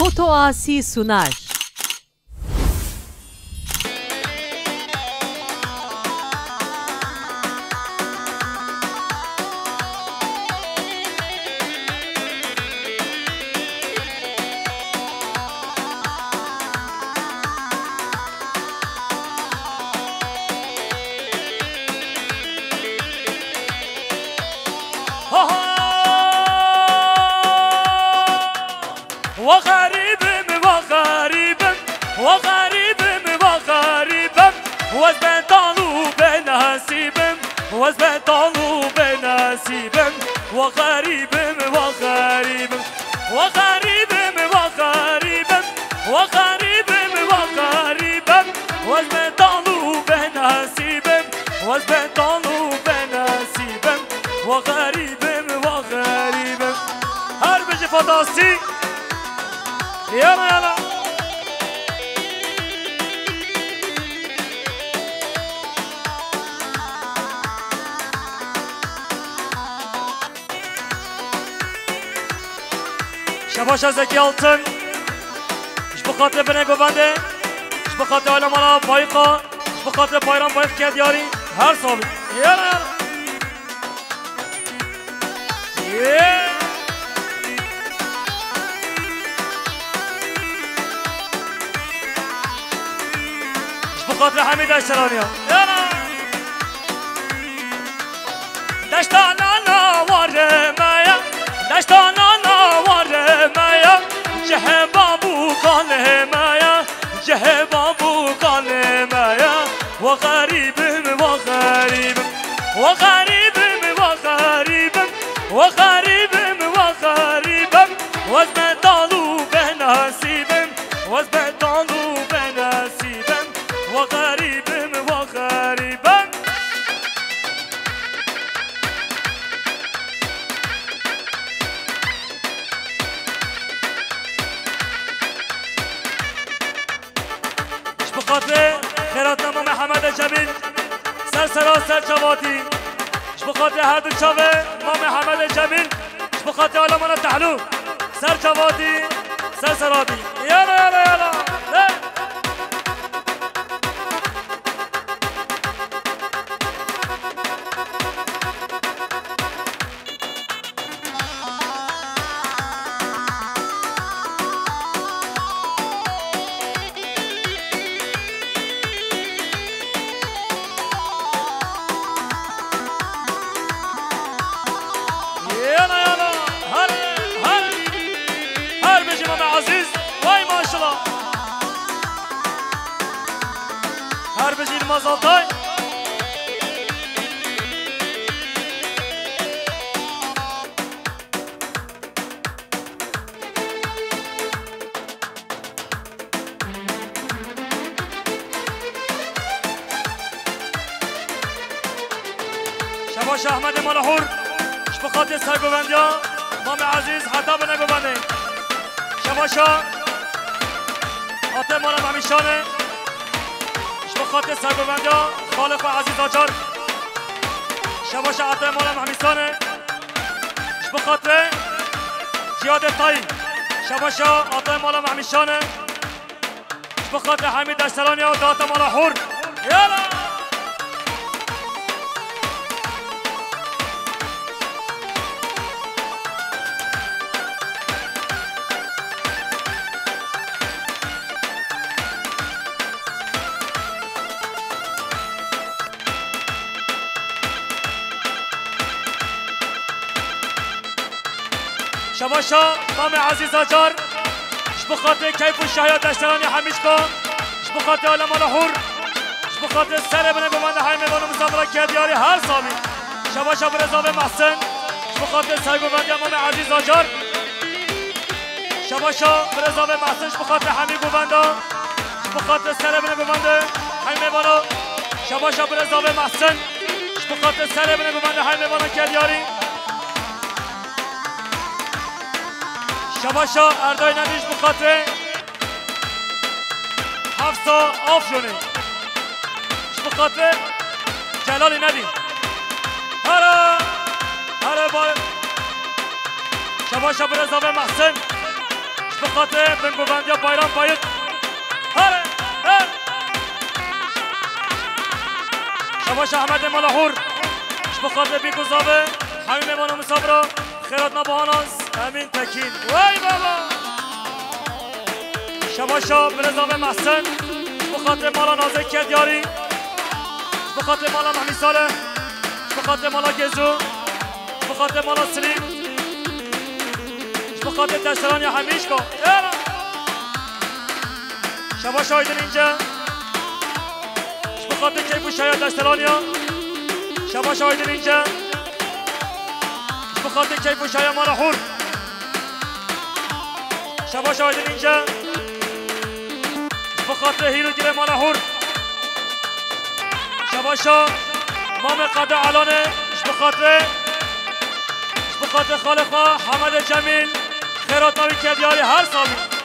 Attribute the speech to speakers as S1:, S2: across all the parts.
S1: Foto Asi sunar.
S2: شباش از اکی altın iş bu خاطر bine گوونده iş bu خاطر علمانا bayıqa iş bu خاطر bayram bayıq kediyari her sabit yana yana iş bu خاطر حمید اشترانیا yana دشتانا وارمایا دشتانا وارمایا جه بابو قالمایا جه بابو قالمایا وغريبم وغريبم وغريبم وغريبم وغريبم وغريبم وزبطالو بناسيبم وزبطالو بناسيبم وغريبم وغريبم بخاطر خیرات نما محمد جمیل سر سر چواتی بخاطر هر دو چاوه ما محمد جمیل بخاطر علمان تحلو سر چواتی سر سراتی یالا یالا یالا Mazaltay شباش احمد مالحور شبخات سرگوبندیا مام عزیز حتی بنگوبنده شباشا آته مالم همیشانه خاطر سرگوبندیا خالق و عزیز آجار شباش عطا مالم همیستانه بخاطر جیاد تایی شباش عطا مالم همیشانه بخاطر حمید اشترانی و داتا مالا حور یالا شباشا مام عزیز آجار بخاطر کیف و شهیات اشترانی همیشکا بخاطر علم الحور بخاطر سر بنه گمانده های میوان مسافره کردیاری هر سامی شباشا برزاوه محسن بخاطر سرگوبندی مام عزیز آجار شباشا برزاوه محسن بخاطر همی گوبنده بخاطر سر بنه گمانده های میوان شباشا برزاوه محسن بخاطر سر بنه گمانده های میوان کردیاری شباشا اردای نمیش بخاطر حفظا آفشونه بخاطر جلالی ندیم هره بار شباشا برزاوه محسن بخاطر بنگوبندیا بایرام باید هره هر شباش احمد ملاحور بخاطر بیگوزاوه همین میوانو مسابرا خیرات نباهاناز امین تکین وای بابا شباشا برزاوه محسن بخاطر مالا نازه کدیاری بخاطر مالا محمی ساله بخاطر مالا گزو بخاطر مالا سلیم بخاطر دسترانی همیش کن شباش آیدن اینجا بخاطر کیفو شاید دسترانی ها شباش آیدن اینجا بخاطر کیفو شاید مالا حور شباش آیدن اینجا بخاطر هیرو گیره مالا حور شباشا مام قده علانه بخاطر خالقا حمد جمیل خیرات ناوی کدیاری هر سالی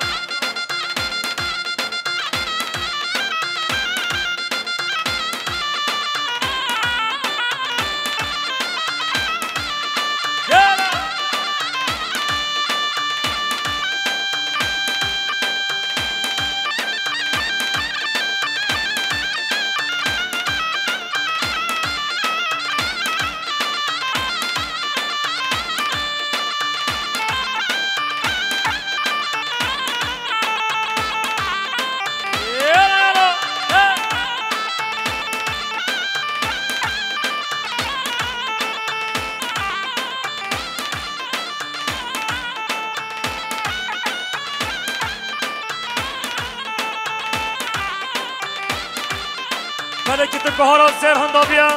S2: بله که تو گهارا زیر هندابیا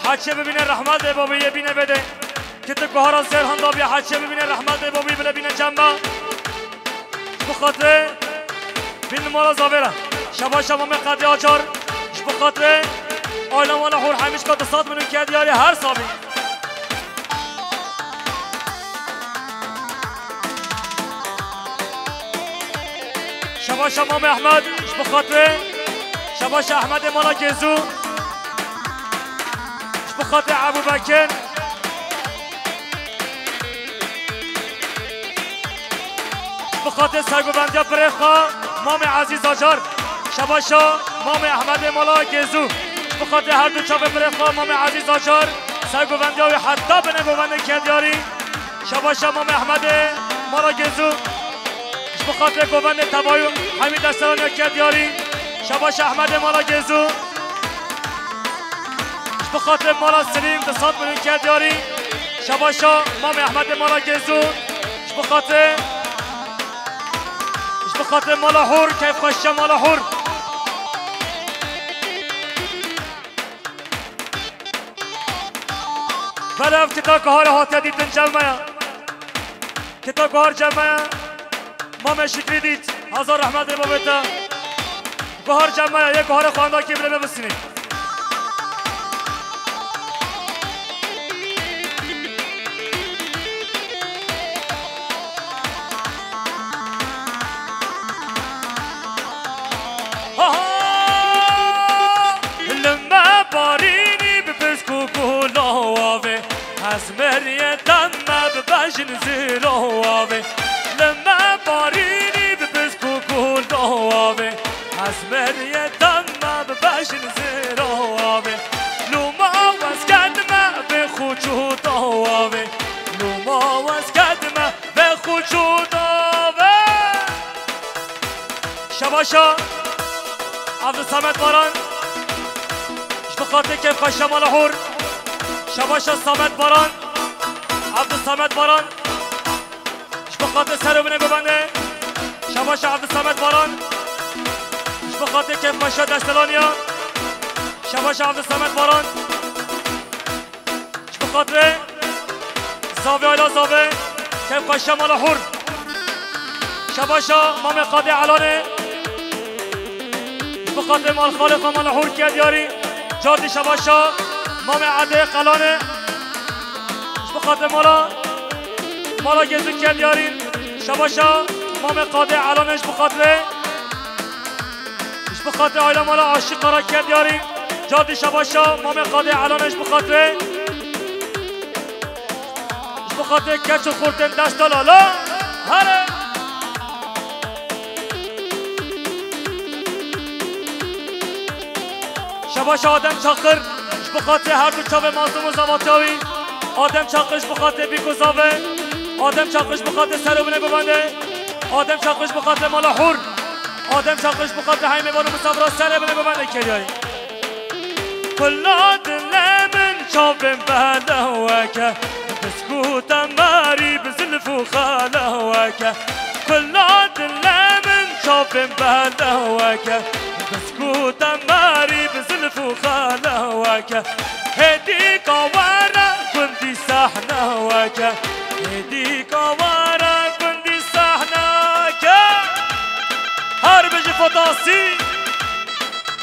S2: حچه ببینه رحمت بابی یه بینه بده که تو گهارا زیر هندابیا حچه ببینه رحمت بابی بله بینه جنبه بخاطر بین مالا زاویره شباش شما قدی آچار بخاطر آیلا مالا حور همیش که تصاد منو کدیاری هر سامی شباش مام احمد بخاطر شباش احمد مالا گزو بخاطر ابو بکر بخاطر سرگوبندیا برخا مام عزیز آجار شباشا مام احمد مالا گزو بخاطر هر دو چاپ برخا مام عزیز آجار سرگوبندیا و حتی به نگوبند کدیاری شباشا مام احمد مالا گزو بخاطر گوبند تبایو همین دسترانی کدیاری شباش احمد مالا گزو بخاطر مالا سلیم تصاد منو کدیاری شباشا مام احمد مالا گزو بخاطر مالا حور کیف خوشه مالا حور بله کتا کهار هاته دیدن جمعه کتا کهار جمعه مام شکری دید هزار رحمت بابتا گهار جمعه یک گهار خوانده که بله ببسینید لما باريني ببسكو كولاوي حزمري دم ببجن زيروي لما باريني ببسكو كولاوي حزمري دم ببجن زيروي لما واسكدما بخوچو داوي لما واسكدما بخوچو داوي شباشا عبد الصمد باران بخاطر كيف خشم مالا حور شباش الصمد باران عبد الصمد باران بخاطر سرو بنه ببنده شباش عبد الصمد باران بخاطر كيف خشم دستلانيا شباش عبد الصمد باران بخاطر زاوية الى زاوية كيف خشم مالا حور شباشا مام قاضي علانه بخاطر مال خالق مالا حور كدياري جاردی شباشا مام عده قلانه بخاطر مالا گزو کدیارین شباشا مام قاده علانش بخاطر آیلا مالا عاشق قرار کدیارین جاردی شباشا مام قاده علانش بخاطر کچ و خورتن دست لالا هره شباش آدم چاقر بخاطر هر دو چاوه مازدوم و زواتیاوی آدم چاقش بخاطر بیگوزاوه آدم چاقش بخاطر سروبنه ببنده آدم چاقش بخاطر مالا حور آدم چاقش بخاطر های میوان و مسافرها سروبنه ببنده کریایی کلا دل من چاوم بله وکه بسکوتم ماری بزلف و خاله وکه کلا دل من چاوم بله وکه بسكوت ماري بزلف وخاله وكا هديك ورا كنتي ساحنا وكا هديك ورا كنتي ساحنا كا هربج فطاسي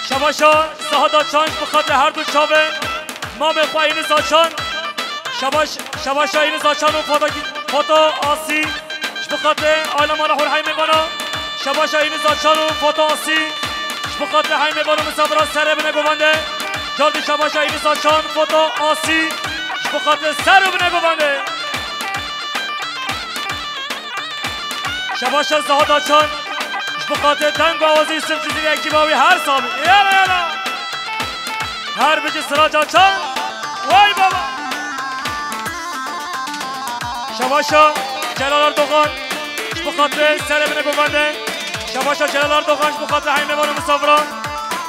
S2: شباشا سهادا چانش بخاطر هر دو چاوه ما به خواهین زاچان شباشا این زاچان و فاتا آسی بخاطر آیلا مالا حور های میوانا شباشا این زاچان و فاتا آسی بخاطر های میوان و مسافرها سر بنه ببنده جالدی شباشا این زاچان فاتا آسی بخاطر سر بنه ببنده شباشا زهادا چان بخاطر دنگ و آوازی صرف جزیری اکی باوی هر سامی یالا یالا هر بجی سراجا چان وای بابا شباشا جلال اردوغان بخاطر سر بنه ببنده شباشا جلال اردوغان بخاطر های میوان و مسافران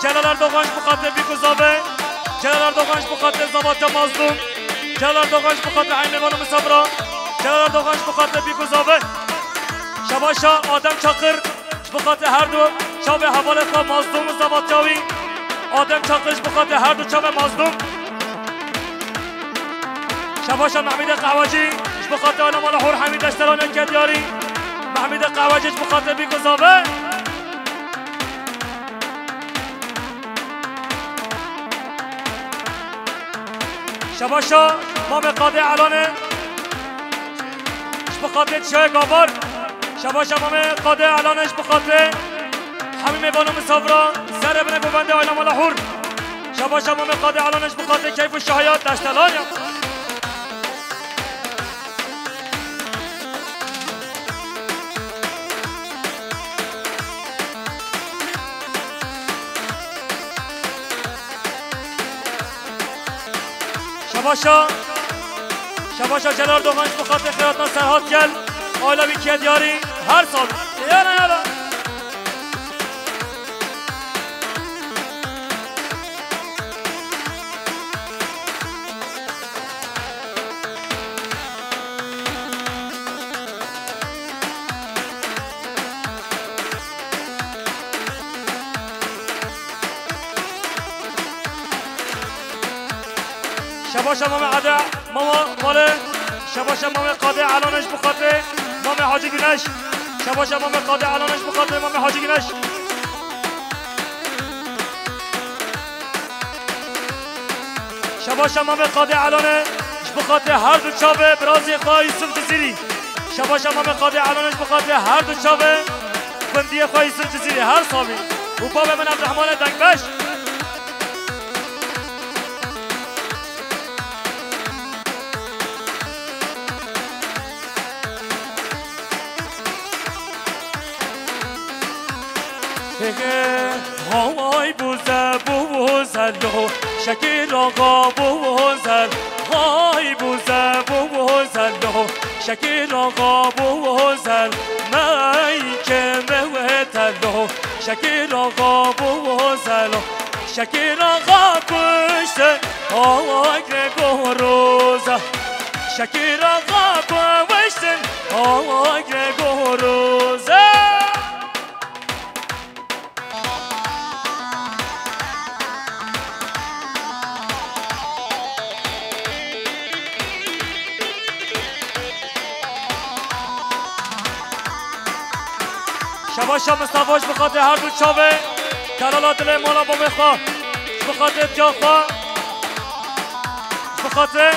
S2: جلال اردوغان بخاطر بیگوزاوه جلال اردوغان بخاطر زوات مازدوم جلال اردوغان بخاطر های میوان و مسافران جلال اردوغان بخاطر بیگوزاوه شباشا آدم چاقر بخاطر هر دو چاوه حوال خواه مازدوم و زواتیاوی آدم چاقرش بخاطر هر دو چاوه مازدوم شباشا محمید قواجی بخاطر آنم آلا حور حمید اشتران کدیاری محمید قواجی بخاطر بیگوزاوه شباشا مام قاده علانه بخاطر چه گابار شباشا مام قاده علانش بخاطر همین میوان و مسافران سر بنه ببنده آیلا مالا حور شباشا مام قاده علانش بخاطر کیف و شهایات دشتلانیا شباشا جلال دوغانش بخاطر خیراتنا سرحات کل آیلا بیکیه دیاری هر سال یالا یالا شباشا مام عده ماما ماله شباشا مام قاده علانش بخاطر مام حاجی گنش شباشا مام قاده علانش بخاطر مام حاجی گنش شباشا مام قاده علانش بخاطر هر دو چاوه برازی خواهی سلط زیری شباشا مام قاده علانش بخاطر هر دو چاوه بندی خواهی سلط زیری هر صابی و باب من عبدالرحمن دنگبش های بوزه بوزلو شکر آقا بوزل های بوزه بوزلو شکر آقا بوزل می که موتلو شکر آقا بوزلو شکر آقا پشت آگره گروزه شکر آقا پشت آگره گروزه شباشا مصطفاش بخاطر هر دو چاوه کلالا دل مولا با بخواه بخاطر جاخواه بخاطر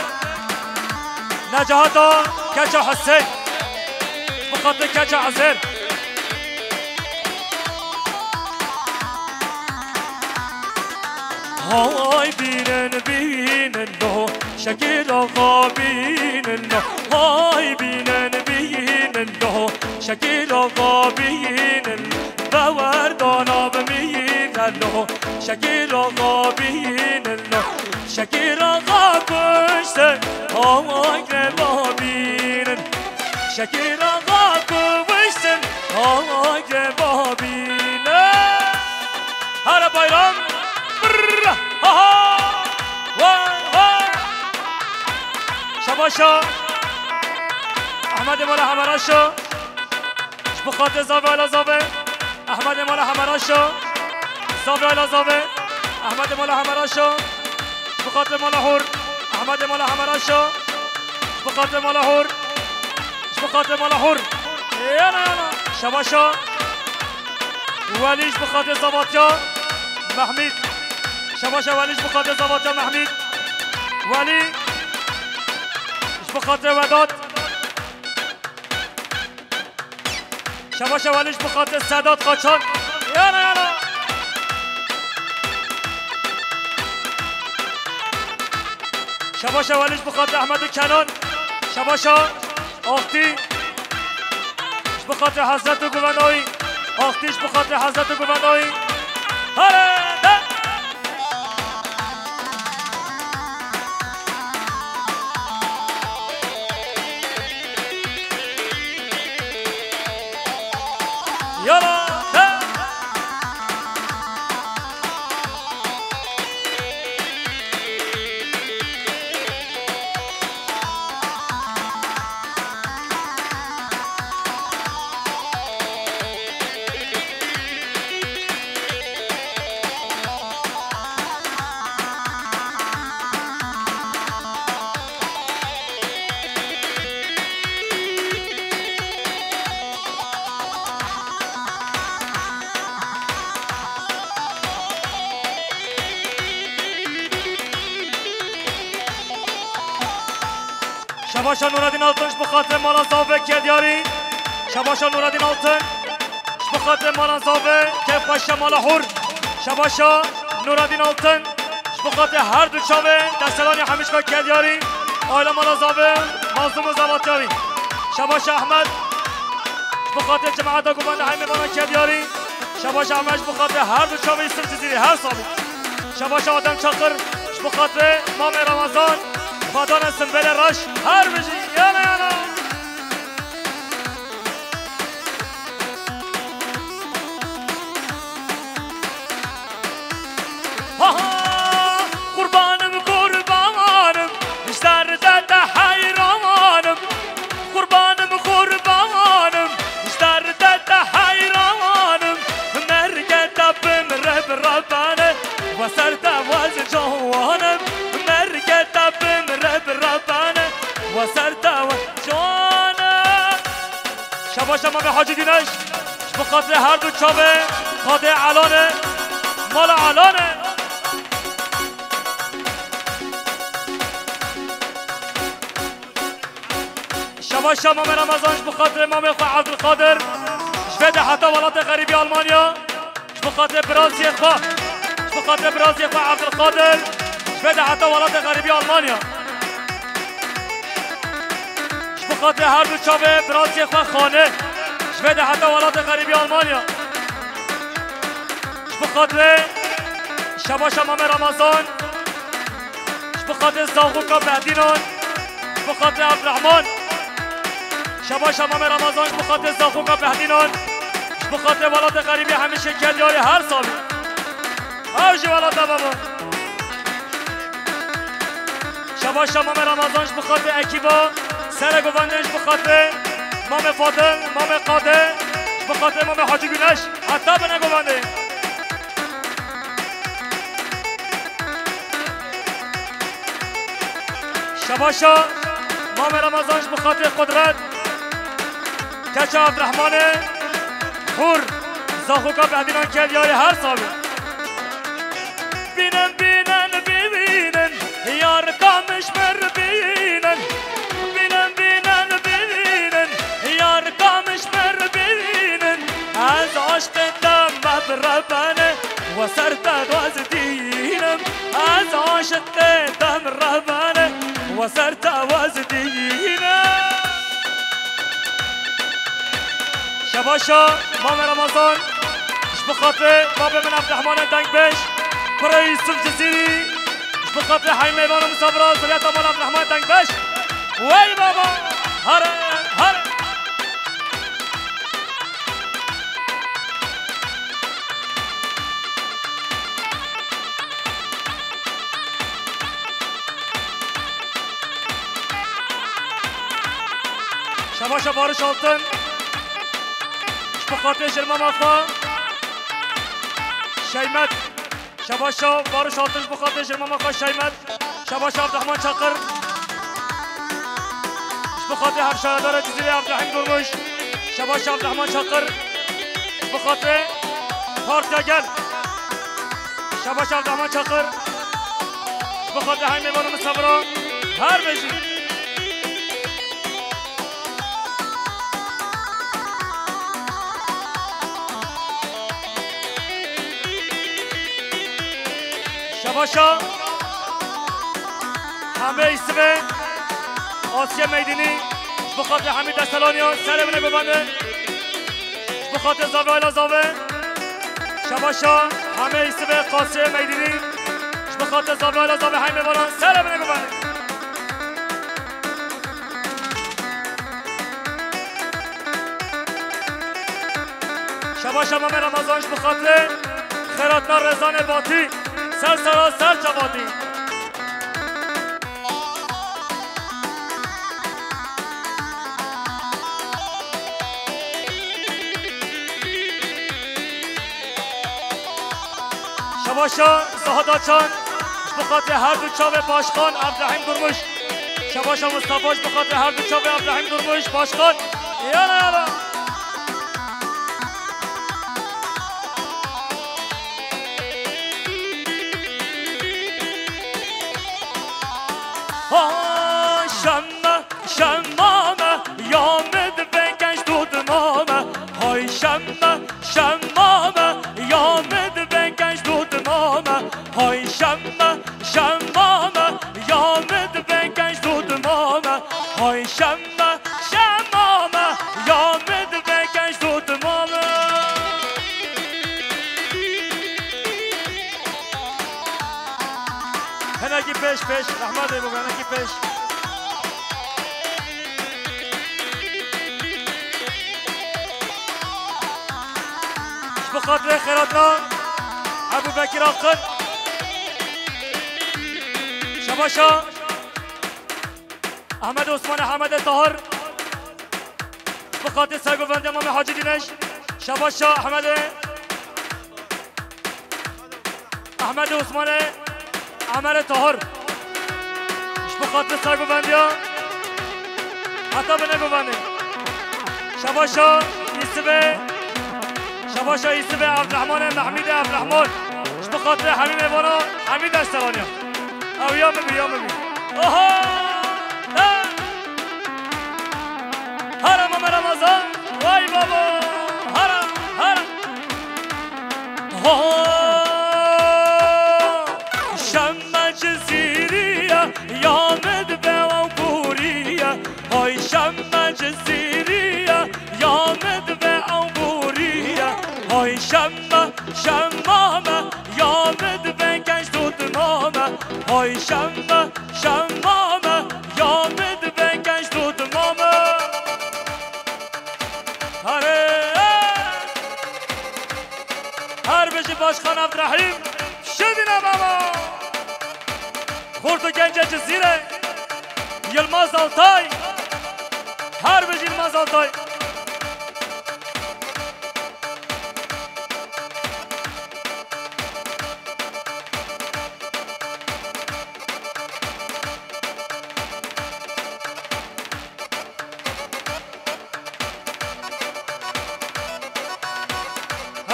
S2: نجاهتا کچا حسین بخاطر کچا عزیر های بینن نو شکر آقا بینن نو های بینن نو شکر آقا بینن باور دانا بمیرن له شکیر آقا بین له شکیر آقا کشته آقای بابین شکیر آقا کشته آقای بابین هر بایرام شباشا احمد مال حمراشو بخاطر زاوه الا زاوه احمد مال حمراشو زاوه الا زاوه احمد مال حمراشو بخاطر مال حور احمد مال حمراشو بخاطر مال حور بخاطر مال حور يلا يلا شباشا وليش بخاطر زباطيا محمد شباشا وليش بخاطر زباطيا محمد ولي بخاطر وداد شباشا وليش بخاطر سادات قاچان يلا يلا شباشا وليش بخاطر احمد کنان شباشا آختی بخاطر حضرت گوانایی آختیش بخاطر حضرت گوانایی هره يلا شباشا نورالدین آلتونش بخاطر مالان زاوه کدیاری شباشا نورالدین آلتون بخاطر مالان زاوه که خوش مالا حور شباشا نورالدین آلتون بخاطر هر دو چاوه دستلانی همیشگاه کدیاری آیلا مالا زاوه مازوم زباطیاری شباشا احمد بخاطر جماعت گوبند همیبانان کدیاری شباشا احمد بخاطر هر دو چاوه ایستر جزیری هر سالی شباشا آدم چاقر بخاطر مام رمضان فادان سنبل راش هر بجی یانا یانا قربانم قربانم اشتر دد حیرانم قربانم قربانم اشتر دد حیرانم مرگ دبم رب ربانه و سر دواز جوانم مرگ دبم رب ربانه و سر دواز جوانم شباشا ما به حاجی دینش بخاطر هر دو چابه خاده علانه مال علانه شباشا مام رمضانش بخاطر امام خواه عبدالقادر شفده حتی ولات غریبی آلمانیا بخاطر برازی خواه بخاطر برازی خواه عبدالقادر شفده حتی ولات غریبی آلمانیا بخاطر هر دو چاوه برازی خواه خانه شفده حتی ولات غریبی آلمانیا بخاطر شباشا مام رمضان بخاطر زاغوکا بهدینان بخاطر عبدالرحمن شباشا مام رمضان بخاطر زاغوکا بهدینان بخاطر ولات غریبی همیشه کلیاری هر سالی هر جی ولات بابا شباشا مام رمضان بخاطر اکیبا سر گوندش بخاطر مام فاطم مام قاده بخاطر مام حاجی گونش حتی به نگونده شباشا مام رمضان بخاطر قدرت کچا عبدالرحمن حور زاخوکا بهدینان کلیاری هر سالی بینن بینن ببینن یار کامش مر بینن بینن بینن ببینن یار کامش مر ببینن از عشق دم ربانه و سر تواز دینم از عشق دم ربانه و سر تواز دینم شباشا مام رمضان بخاطر بابا من عبد الرحمن دنگ بش برای یوسف جزیری بخاطر حی میوان و مسافران سریعت مال عبد الرحمن دنگ بش وی بابا هره هره شباشا بارش آلتن بخاطر شرما مافا شیمت شباشا بارش آلتن بخاطر شرما مافا شیمت شباشا عبدالرحمن چاقر بخاطر همشاردار جزیره عبدالرحیم درمش شباشا عبدالرحمن چاقر بخاطر پارتیاگل شباشا عبدالرحمن چاقر بخاطر های میوان و مصبران هر بجی شباشا همه ایسوه آسیا میدینی بخاطر حمید دستلانیان سر بینه ببنده بخاطر زاوه آیلا زاوه شباشا همه ایسوه قاسه میدینی بخاطر زاوه آیلا زاوه همه باران سر بینه ببنده شباشا مام رمضانش بخاطر خیراتنا رزان باتی سر سرا سر جوادی شباشا زهادا چان بخاطر هر دو چاو باشخان عبدالرحیم درمش شباشا مصطفاش بخاطر هر دو چاو عبدالرحیم درمش باشخان یالا یالا شمامه یامد بکنش دودمامه های شمامه یامد بکنش دودمامه های شمامه یامد بکنش دودمامه های شمامه یامد بکنش دودمامه هنگی پیش رحمت بگو هنگی پیش بخاطر خیراتنا ابو بکر آقد شباشا احمد عثمان حمد طاهر بخاطر سرگوفند امام حاجی دینش شباشا احمد عثمان عمر طاهر بخاطر سرگوفندی ها حتی به نگوفنده شباشا شباشا یوسف عبدالرحمن محمید عبدالرحمن بخاطر حمید میوانا حمید دستوانی او یا مبی اوها هرم مام رمضان وای بابا هرم شم جزیریه یامد به و بوریه های شم جزیریه یامد به و بوریه های شمامه یامد بکنش دودمامه های شمامه یامد بکنش دودمامه هر بجی باشخان عبدالرحیم شدینه ماما خورد و گنج جزیره یلماز آلتای هر بجی یلماز آلتای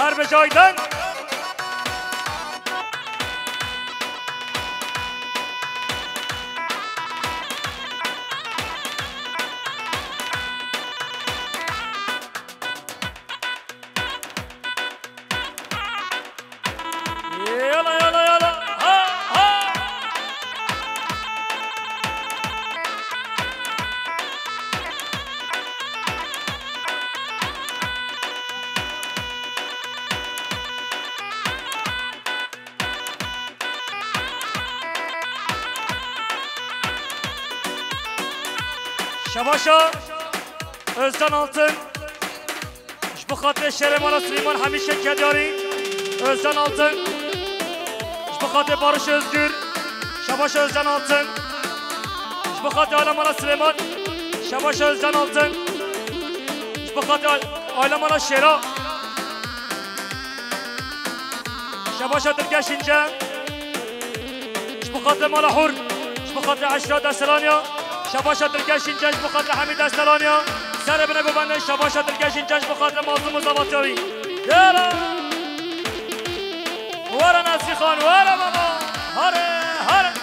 S2: هر به جایدن شباشا özden altın bu خاطر شرمانا سلیمان همیشه کدیاری özden altın bu خاطر barış özgür şabaşa özden altın bu خاطر alamana سلیمان şabaşa özden altın bu خاطر alamana şera şabaşa درگشینجا bu خاطر مالا حور bu خاطر عشرا دستلانیا شباشا درگشینجا bu خاطر حمید دستلانیا سر بنه گوبنده شباشا درگشینجا bu خاطر مازوم زباتیاوی یالا ورا نصری خان ورا بابا هره هره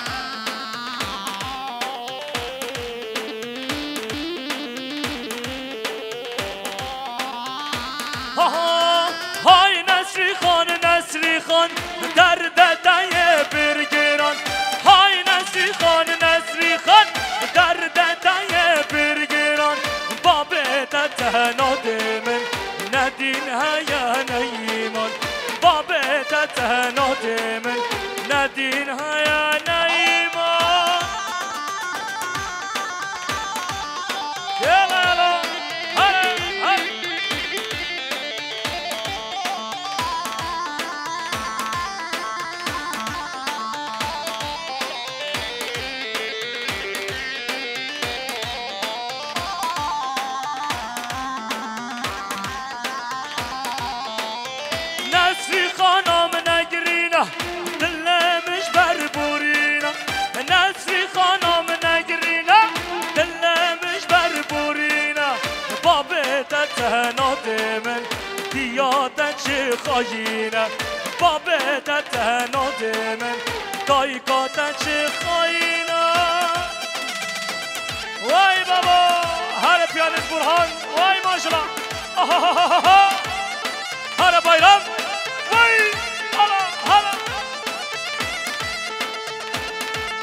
S2: های نصری خان درد دایه برگران های نصری خان درد دایه برگران بابت تهنات من ندین هیا نیمان بابت تهنات من ندین هیا نیمان یالا هره هره نصری خانم نگرینا دلمش بربورینا نصری خانم نگرینا دلمش بربورینا بابت تهنات من دیاده چه خواهینا بابت تهنات من دایگات چه خواهینا وای بابا هر پیانت برهان وای ماشالله هر bayram vay hala hala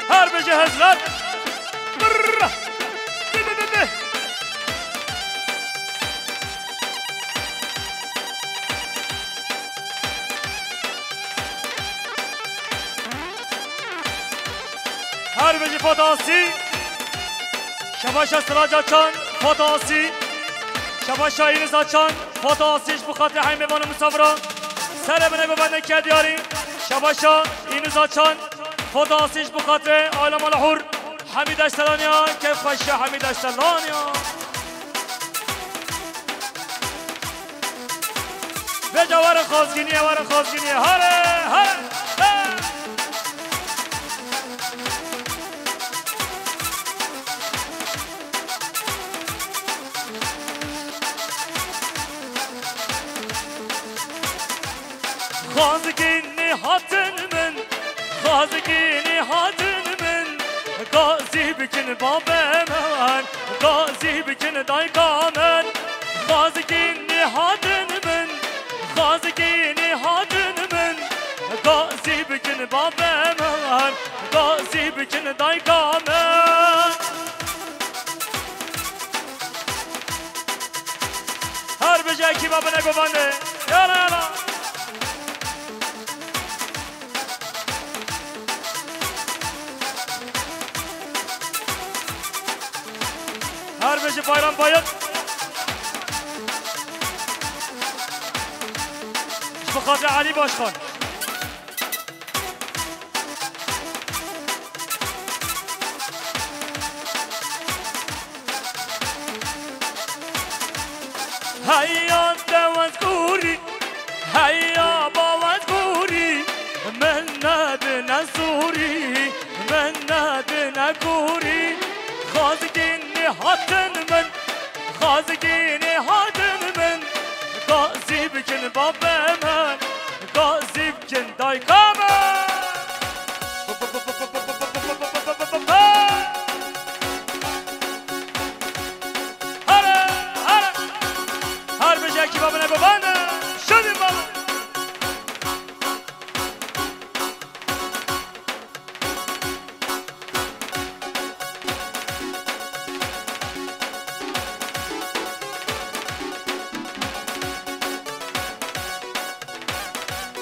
S2: her bece hazret her bece fatasi şabaşa sıraç açan fatasi şabaşa iniz açan fatasiş bu خاطر حیموان مسافران سر بنه گوبنده کدیاری شباشا اینوز açan fatasiş bu خاطر عالم الحور حمید اشتلانیا کیف خوشه حمید اشتلانیا به جوار خوزگینیه ور خوزگینیه هره هره خازگینی hatınımın خازگینی hatınımın gazi bikin babamın gazi bikin daykamın خازگینی hatınımın خازگینی hatınımın gazi bikin babamın gazi bikin daykamın her bece ki babana gobande yala yala her beşi bayram bayat bu خاطر Ali Başkan هيا توذكوري هيا بوذكوري من نادنا سوري من نادنا كوري خازقيني هاتن من خازقيني هاتن من غازي بكن بابا من غازي بكن دايكا من هر بجاكي بابا نبابانا شدي بابا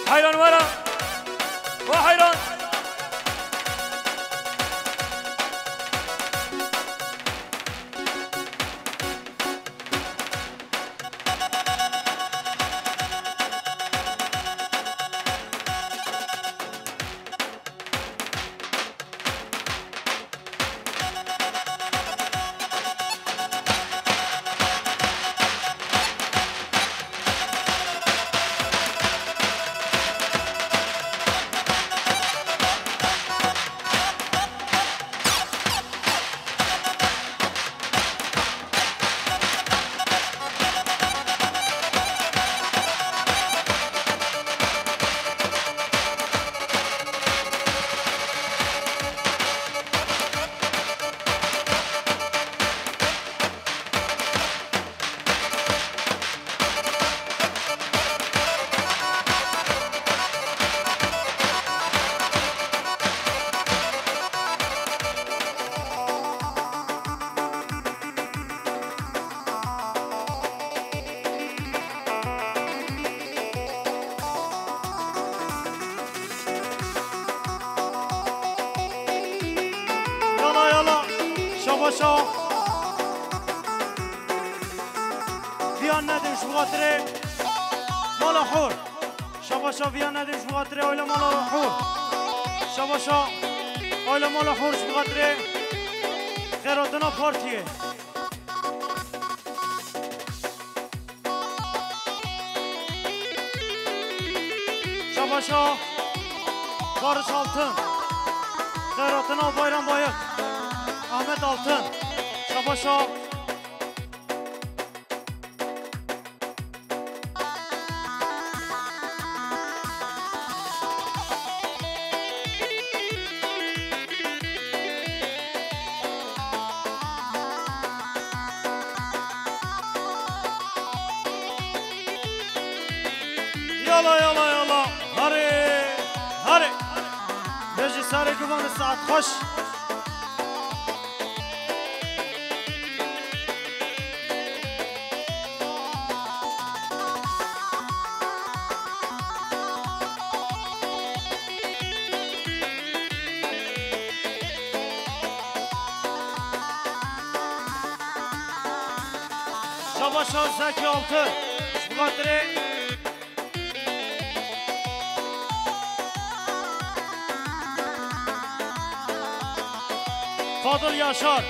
S2: حيران ورا وحيران
S1: شباشا ویان ندیم شباتره مالا خور شباشا ویان ندیم شباتره اولا مالا خور شباشا اولا مالا خور شباتره خیراتنا پارتیه شباشا بارش altın خیراتنا bayram bayık Ahmet Altın شباشا يلا يلا يلا هاري هاري بيجي ساري كمان الساعة خش شباشا زكي altı شباتري فاضل ياشار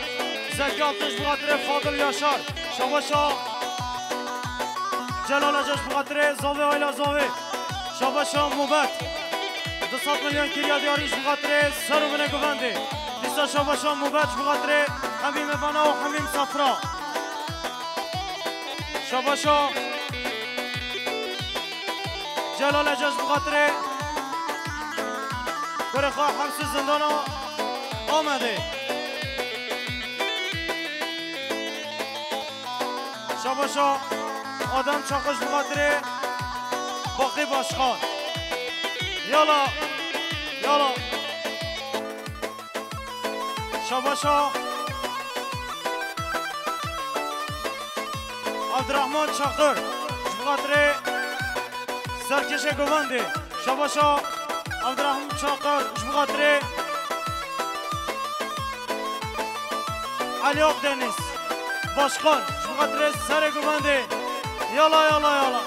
S1: زكي altı شباتري فاضل ياشار شباشا جلال اجا شباتري زاوي آيلا زاوي شباشا موبت 200 مليون كريا دياري شباتري سرو بنه گوندي ديسا شباشا موبت شباتري حميم بانا و حميم صفرا شباشا جلال اجاز بخاطره برخواه حمس زندانا آمده شباشا آدم چاقش بخاطره باقی باشخان یالا یالا شباشا عبدالرحمن چاقر بخاطر سرکش گوانده شباشا عبدالرحمن چاقر بخاطر علیاب دنیس باشخان بخاطر سر گوانده یالا یالا یالا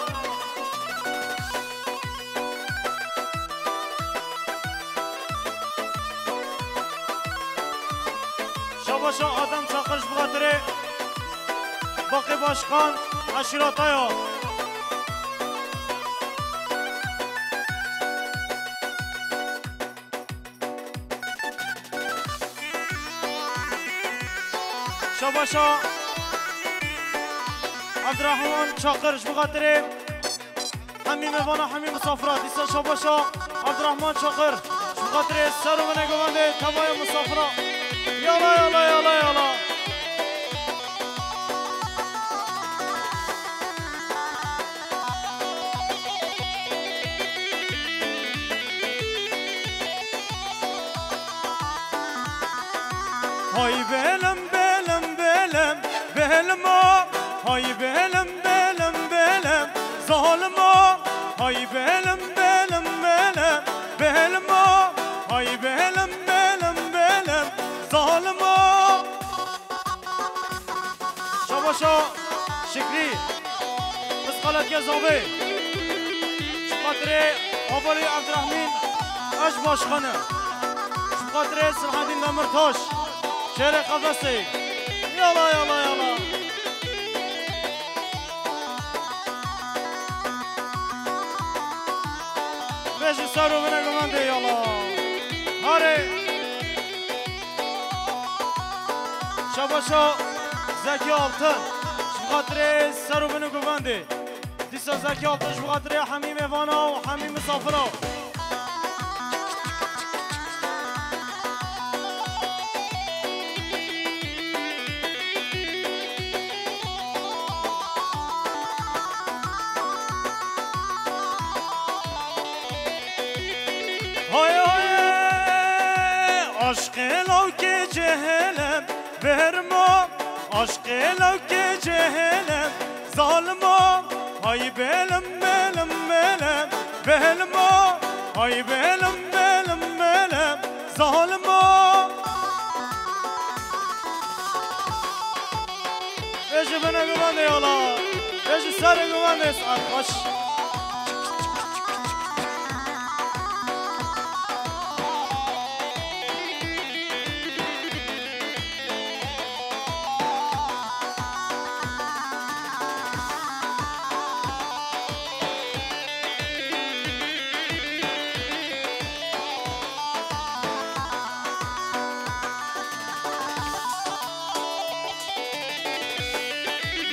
S1: شباشا آدم چاقرش بخاطر باقی باشخان عشیراتایا شباشا عبدالرحمن چاقرش بخاطر همین وانا همین مسافرات ایسا شباشا عبدالرحمن چاقر بخاطر سر و نگوانده توای مسافرات یالا یالا یالا یالا های بلم بلم بلم بلما های بلم بلم بلم ظالما های بلم بلم بلم بلما های بلم بلم بلم ظالما شباشا شکری بس خالت یا زاوی شخاطر آبالی عبدالرحمن اش باشخانه شخاطر سلحادین دمرتاش شهر قفصی یالا یالا یالا بیشی سر رو بینه گمانده یالا هاره شباشا زکی آلتن شبخاطره سر رو بینه گمانده دیسا زکی آلتن شبخاطره حمیم ایوانا و حمیم مسافرا عشق لو که جهلم ظالما های بلم بلم بلم بلما های بلم بلم بلم ظالما گوانده ساعت خوش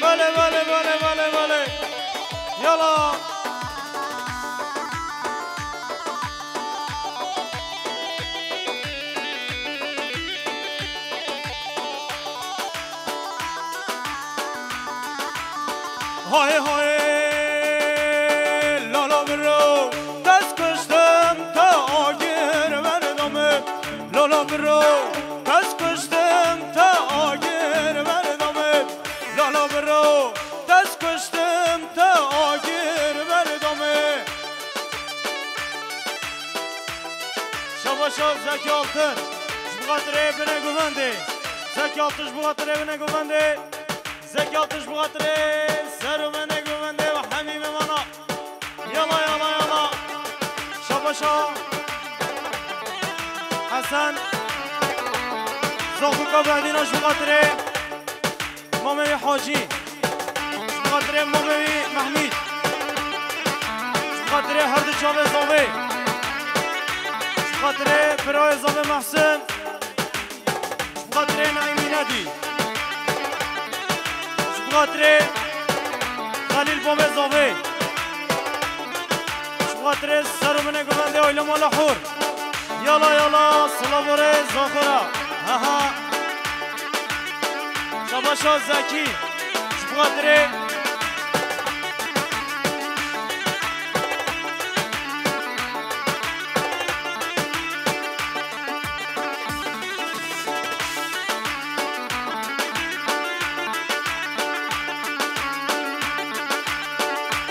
S1: بله بله بله بله بله یالا های های لالا برو دست کشتم تا آگر بردامه لالا برو دست کشتم تا آگر بردامه لالا برو دست کشتم تا آگر بردامه شباشا زکی آلتر شبغاتره بنه گوونده زکی آلتش بغاتره بنه گوونده زکی آلتش بغاتره سر بنه گوونده و حمیم مانا یالا یالا یالا شباشا حسن زاخوکا بعدیناش بغاتره ماموی حاجی بخاطر ماموی محمید بخاطر هر دو جامعه زاوه بخاطر برای زاوه محسن بخاطر نعیمی ندی بخاطر خلیل بامه زاوه بخاطر سرومنه گونده آیلا مالا خور یالا یالا سلاموره زاخورا ها شباشا زکی بخاطر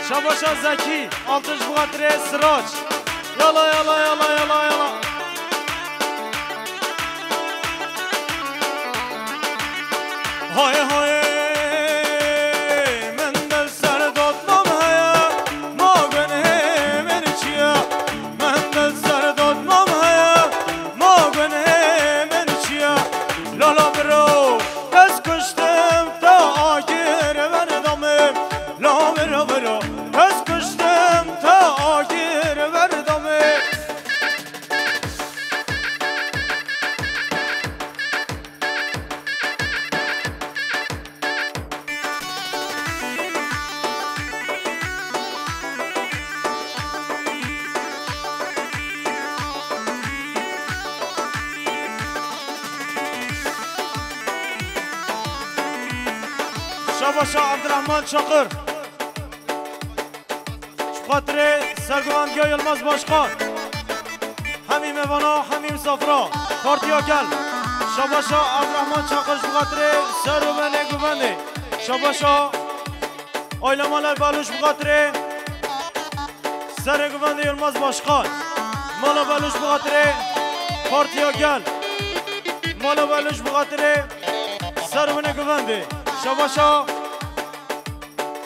S1: شباشا زکی آلتش بخاطر سراج یالا یالا یالا یالا یالا های های من در سر دادم هیا ما گنه من چیا من در سر دادم هیا ما گنه من چیا لالا برو دست کشتم تا آگر بردامم لالا برو برو دست کشتم تا آگر بردامم شباشا عبدالرحمن شاقر خاطر سرگوانگی یلماز باشخان همین موانا همین صفرا کارتیا گل شباشا عبدالرحمن شاقر خاطر سرومنه گوونده شباشا آیلا مالا بلوش بخاطر سر گوونده یلماز باشخان مالا بلوش بخاطر کارتیا گل مالا بلوش بخاطر سرومنه گوونده شباشا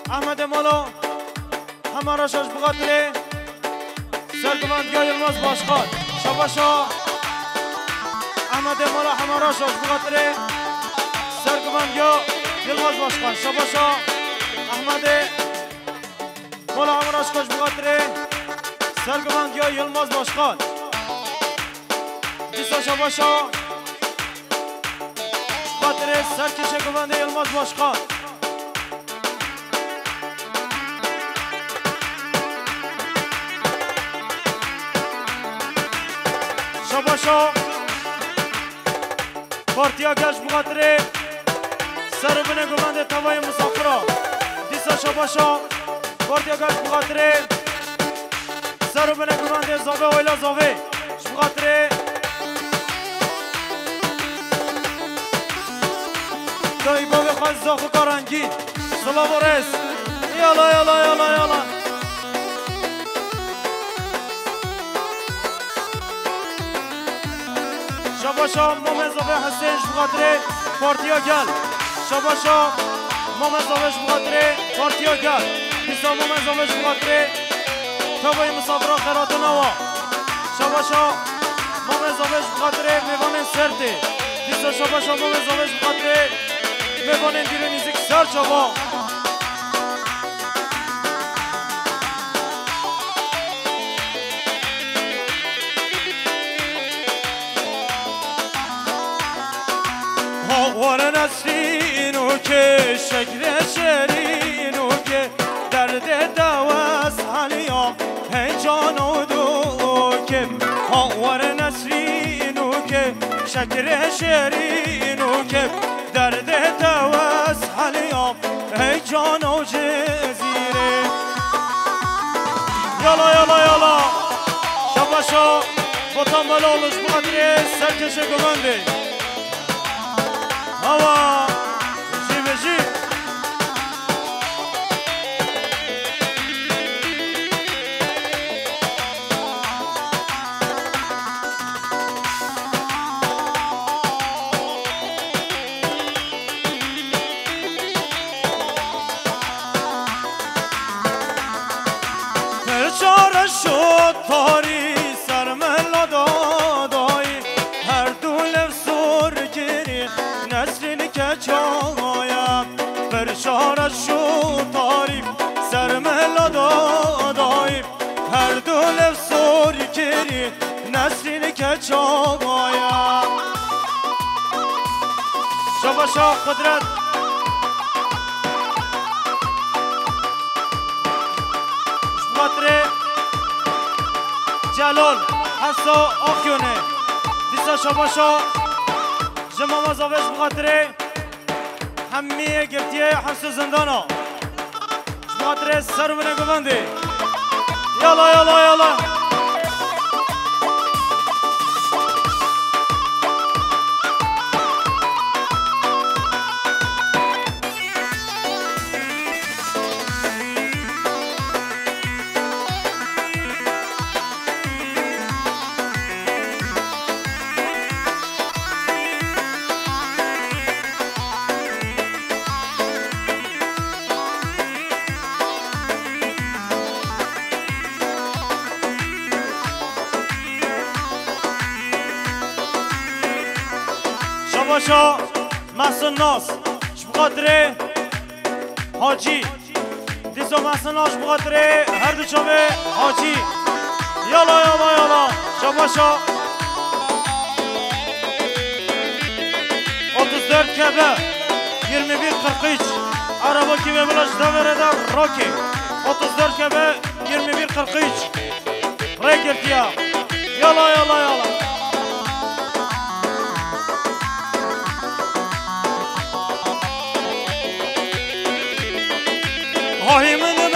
S1: احمد مالا همه شاش بخاطر سرگوانگی یلماز باشخان شباشا احمد مالا همه شاش بخاطر سرگوانگی یلماز باشخان شباشا احمد مالا همه شاش بخاطر سرگوانگی یلماز باشخان دیسا شباشا بخاطر سرکش گوونده یلماز باشخان شباشا پارتیا گشت بخاطر سر بنه گوونده توای مسافرا دیسا شباشا پارتیا گشت بخاطر سر بنه گوونده زاوه ویلا زاوه بخاطر دایی بابه خواهد زاخو کارنگین سلام و رس یالا یالا یالا یالا شباشا مومن زاوه حسینش بخاطر پارتیا گل شباشا مومن زاوهش بخاطر پارتیا گل دیسا مومن زوش بخاطر تابای مسافرها خیرات نوا شباشا مومن زوش بخاطر میوان سرده دیسا شباشا مومن زوش بخاطر میوان دیره نیزک سر چابا آوار نسرینو که شکر شیرینو که درد دواس حالیا هنجانو دو که آوار نسرینو که شکر شیرینو که درد دواس حالیا هنجانو جزیره یالا یالا یالا شباشا بطن بلالش بقدر سرکش گمنده هوا جيب جيب فرشار شد تاری سرملا دادایی هر دو لفظور گیری نسرین که چایم فرشار شد تاری سرملا دادایی هر دو لفظور گیری نسرین که چایم شباشا قدرت جلال حسا آخیونه دیسا شباشا جمع مزاوش بخاطره همیه گرتیه حس زندانا بخاطره سر منه گوانده یالا یالا یالا شباشا محسن ناس بخاطر حاجی دیسا محسن ناس بخاطر هر دو چوه حاجی یالا یالا یالا شباشا 34 کبه 21 43 araba ki ve bulaş daverede Rocky 34 kebe 21 43 Rekertiya yala yala yala Hay mını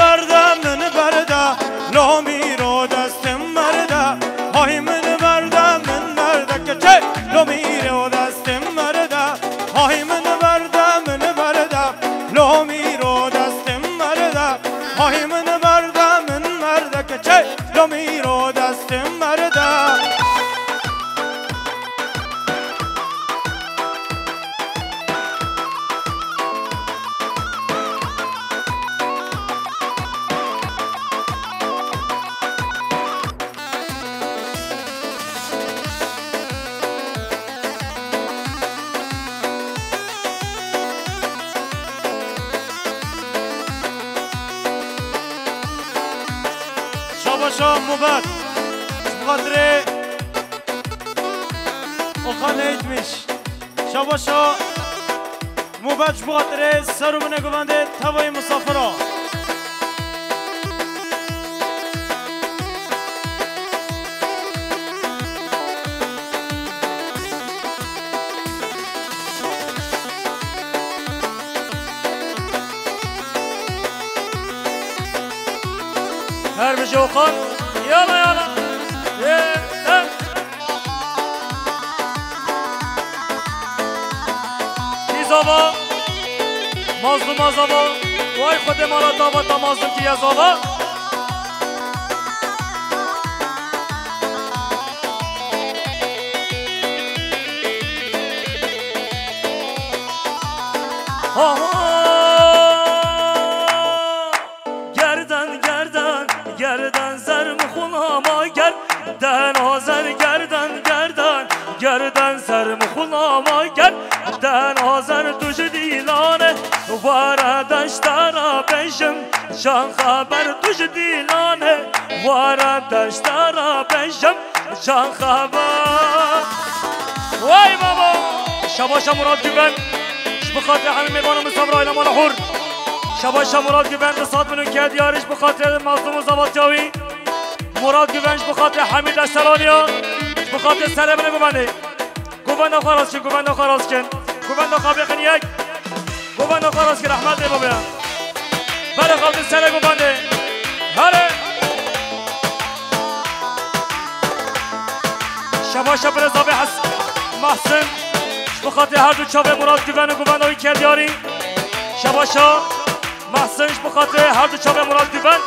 S1: berda Lomiro destim merda Hay mını berda min nerede keçe Lomiro destim merda Hay mını berda Lomiro destim merda Hay mını berda min nerede keçe Lomiro destim merda شاباشا مباد بخاطر اوخان ایتمیش شاباشا مباد بخاطر سرو بنه گوانده توای مسافرها هر بجي وخان يلا يلا زاوا مظلوم زاوا وای خود مالا داوا تا مظلوم کیا زاوا
S2: دن آزر گردن گردن گردن سر مخلاما گرد دن آزر دوش دیلانه واره دشتارا بشم جان خبر دوش دیلانه واره دشتارا بشم جان خبر وای بابا شباشا مراد گوبن بخاطر همین میوان مسافر آیلا مال حور شباشا مراد گوبن ساعت منو که دیارش بخاطر مظلوم و زباطیاوی مراد گوبنش بخاطر حمید اشترانیا بخاطر سره بنه گوبنده گوبنده خاراز کن گوبنده خاراز کن گوبنده خواب یکن یک گوبنده خاراز کن رحمت دی بابا بله خواب سره گوبنده هره شباشا برزابه محسن بخاطر هر دو چاوه مراد گوبن و گوبنده های کردیاری شباشا محسنش بخاطر هر دو چاوه مراد گوبن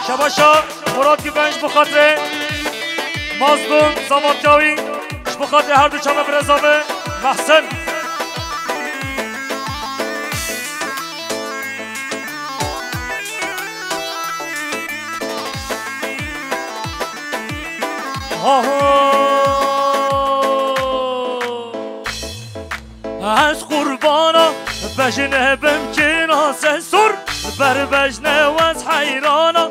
S2: شباشا مراد گوبنش بخاطر مظلوم زمانتیاوی بخاطر هر دو چاوه برزابه محسن از قربانا بجنه بمکنه سنسور بر بجنه و از حیرانا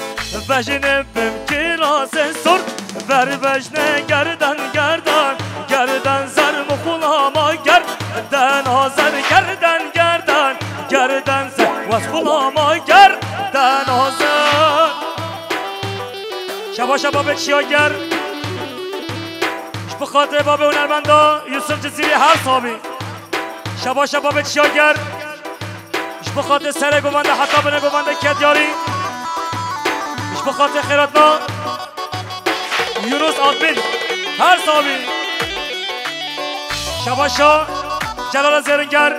S2: بجنه بمکنه سنسور بر بجنه گردن گردن گردن زر مخلاما گردن آزر گردن گردن گردن زر و از خلاما گردن آزر شبا شبا به چیاگر بخاطر باب هنرمندا یوسف جزیری هر صابی شبا شبا به چیاگر بخاطر سر گوونده حتی بنه گوونده کدیاری بخاطر خیراتنا یونس آدمین هر صابی شبا شا جلال زیرنگر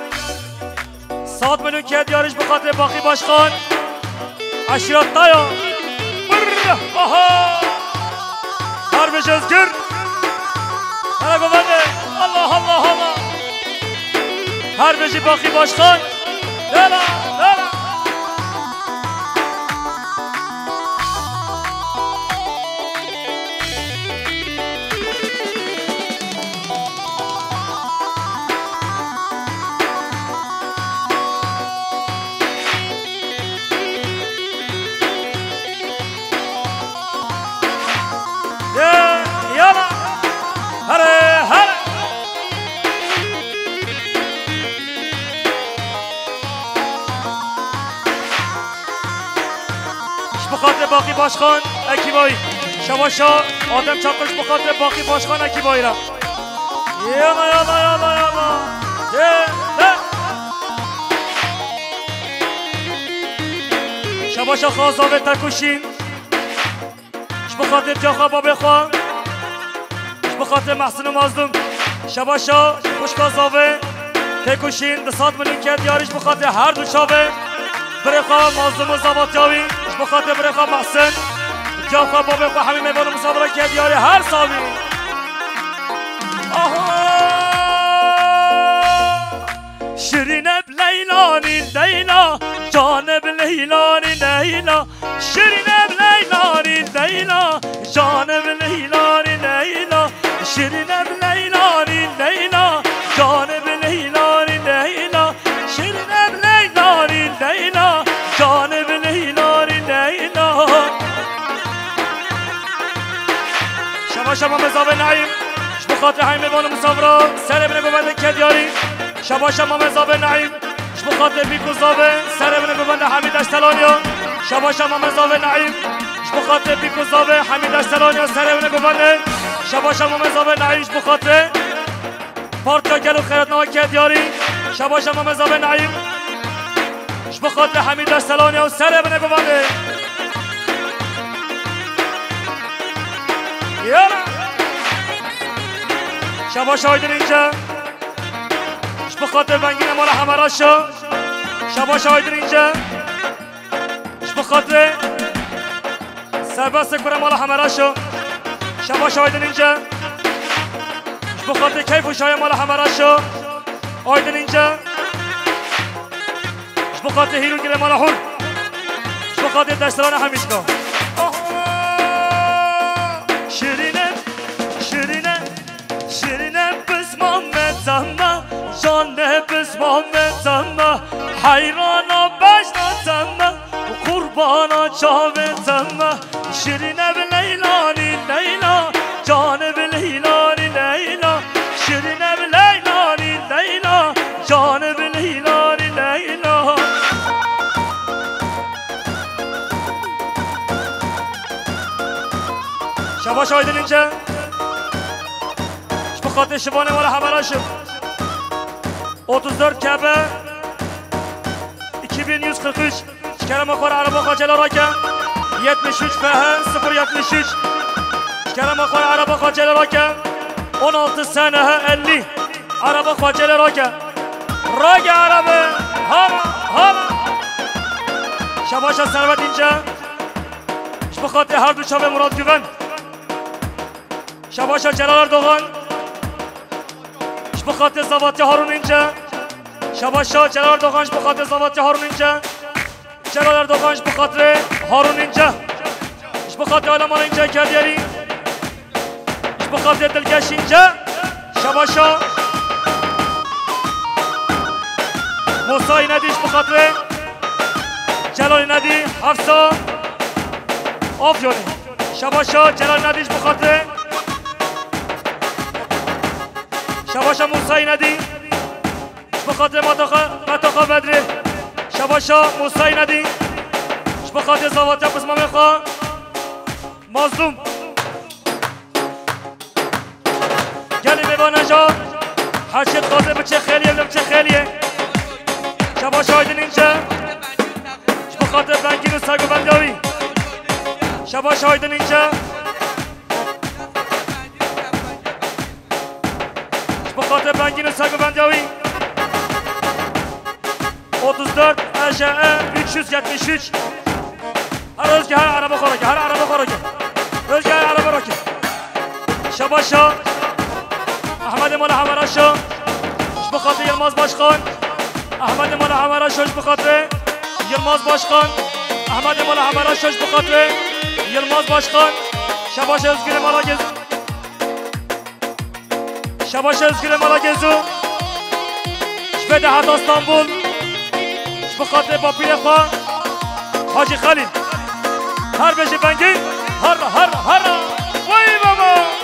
S2: 100 میلیون کدیاریش بخاطر باقی باشخان عشیرات تایا آها هر بجزگر هر گوونده الله الله الله هر بجی باقی باشخان لا لا لا يلا هلا هلا بخاطر باقی باشخان اکیبایی شباشا آدم چاپش بخاطر باقی باشخان اکیبایی را یالا یالا یالا یالا یالا شباشا خوازاوه تکوشین بخاطر جاخا بابه خواه بخاطر محسن و مازدون شباشا خوشکازاوه تکوشین 200 میلیون کرد یاریش بخاطر هر دو چاوه برخوا مازدون و زباطیاوی بخاطر برخوا محسن جاخا بابه خواه همین میوان مسابقه کرد یاری هر ساوی شیرینه بلیلانی لیلا جانب لیلانی لیلا شیرینه بلیلانی لیلا جانب لیلانی لیلا شیرینه بلیلانی لیلا جانب لیلانی لیلا شیرینه بلیلانی لیلا جانب لیلانی لیلا شما شما مزاوه نعیم بخاطر همین میوان مسافرا سر ابن گوبنده کدیاری شبا شما مزاوه نعیم بخاطر بیکوزاوه سر ابن گوبنده حمید اشتلانیا شبا شما مزاوه نعیم بخاطر بیکوزاوه حمید اشتلانیا سر ابن گوبنده شبا شما مزاوه نعیم بخاطر پارتیا گلو خیراتنامه کدیاری شبا شما مزاوه نعیم بخاطر حمید اشتلانیا سر ابن گوبنده یالا شبا شایدن اینجا بخاطر بنگین مال حمراشو شبا شایدن اینجا بخاطر سربست کره مال حمراشو شبا شایدن اینجا بخاطر کیف و شای مال حمراشو آیدن اینجا بخاطر هیرو گره مال حور بخاطر دستران همیشگاه شیرینه شباش آیدن اینجا بخاطر شبانه ولا حملاشم 34 کبه 2143 شکرم آخوار عربا خاجل راکه 73 فهم 073 شکرم آخوار عربا خاجل راکه 16 سنه 50 عربا خاجل راکه عربه هاما شباشا ثروت اینجا بخاطر هر دو چاوه مراد گوون شباشا جلال اردوغان بخاطر زواتی هارون اینجا شباشا جلال اردوغان بخاطر زواتی هارون اینجا جلال اردوغان بخاطر هارون اینجا بخاطر علمان اینجا کردیاری بخاطر دلگش اینجا شباشا موسای ندیش بخاطر جلال ندی حفصا آفیونی شباشا جلال ندیش بخاطر شباشا موسای ندی بخاطر متاخا بدره شباشا موسای ندی بخاطر زواتی بسمام خواه مظلوم گلی میبانه جا حرشت قاضه بچه خیلیه بچه خیلیه شباشا آیدن اینجا بخاطر بنگین و سگ و بنداوی شباشا آیدن اینجا بخاطر بنگین و سگ و بنداوی 34 اجه 373 هر روز هر عربه خوراکه هر عربه خوراکه روز هر عربه راکه شباشا احمد مولا حمراشو بخاطر یلماز باشخان احمد مولا حمراشو بخاطر یلماز باشخان احمد مولا حمراشو بخاطر یلماز باشخان شباشا ازگیر مالا گز شباشا ازگیر مالا گزو شبه حد استانبول بخاطر با پیر خواه حاجی خلیل هر بشه بنگی هر وای بابا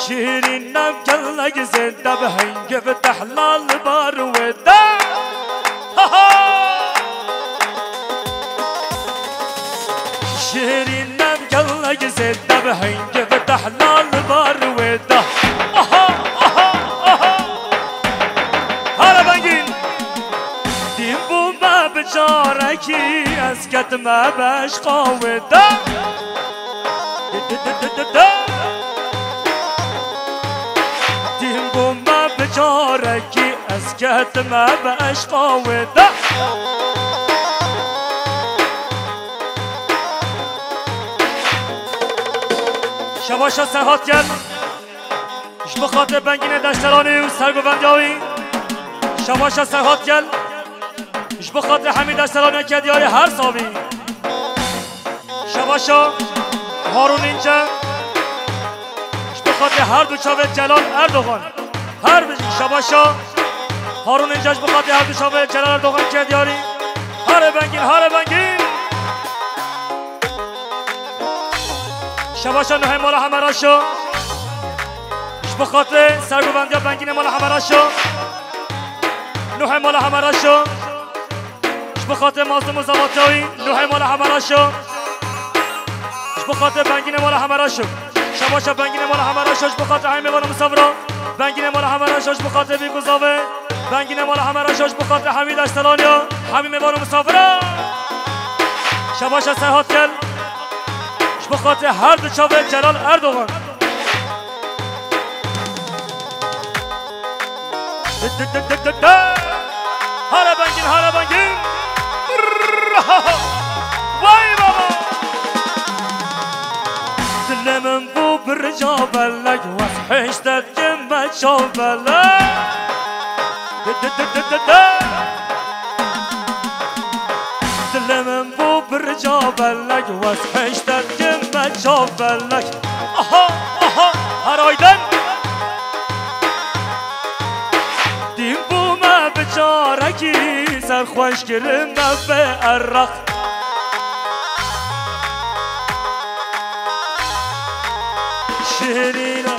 S2: شيرين بقلق زد بهنج فتح البار ودا شيرين بقلق زد بهنج فتح البار ودا هلا بنجين ديبو ما بجاركي اسكت ما بشقا ودا ما بجاركي اسكت ما باشقا ودا شباشا سرحات گل اش بخاطر بنگین دشترانی و سرگوبندیاوی شباشا سرحات گل اش بخاطر همین دشترانی که دیاری هر ساوی شباشا هارون اینجا بخاطر هر دو چاوه جلال اردوغان هر شباشا هارون اینجاش بخاطر هر دو چاوه جلال اردوغان که دیاری هر بنگین شباشا نوه مالا همراشو بخاطر سرگوبندیا بنگین مالا همراشو نوه مالا همراشو بخاطر مازدوم و زواتایی نوه مالا همراشو بخاطر بنگین مالا همراشو شباشا بنگین مالا همراشوش بخاطر همه میوان مسافرا بنگین مالا همراشوش بخاطر بیگوزاوه بنگین مالا همراشوش بخاطر حمید اشتلانیا همه میوان مسافرا شباشا سرحات کل بخاطر هر دو چاوه جلال اردوغان هر بنگین وای بابا دلمن بو برجابلك وصحشتت جنبه شوبلك دلمن بو برجابلك وصحشتت جنبه شوبلك هر آیدن دیم بو جارکی سرخوش گرم نبه ارق شیرینا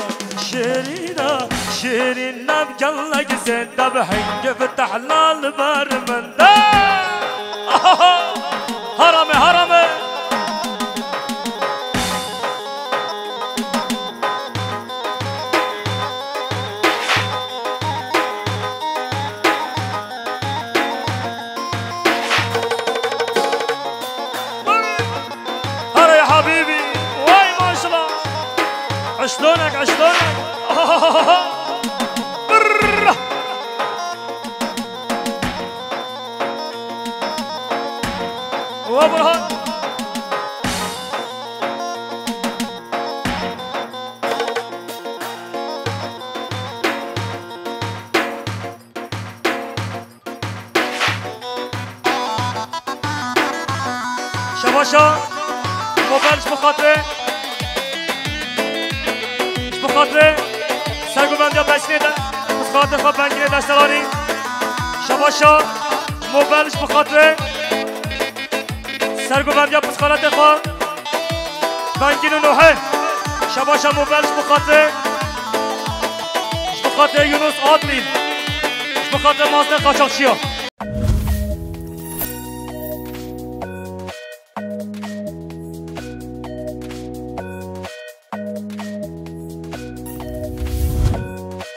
S2: شیرینا شیرین نب گلک زنده به هنگ فتح لال بر من حرامه حرامه عشلونك عشلونك وابرهان شباشا موبایلش بخاطره بخاطر سرگوبندی ها بشنیده از خاطر خواب بنگینه دستلانی شباشا موبایلش بخاطر سرگوبندی ها پسخالت خواب بنگین و نوحه شباشا موبایلش بخاطر یونس آدمی بخاطر مازن قاچاقچی ها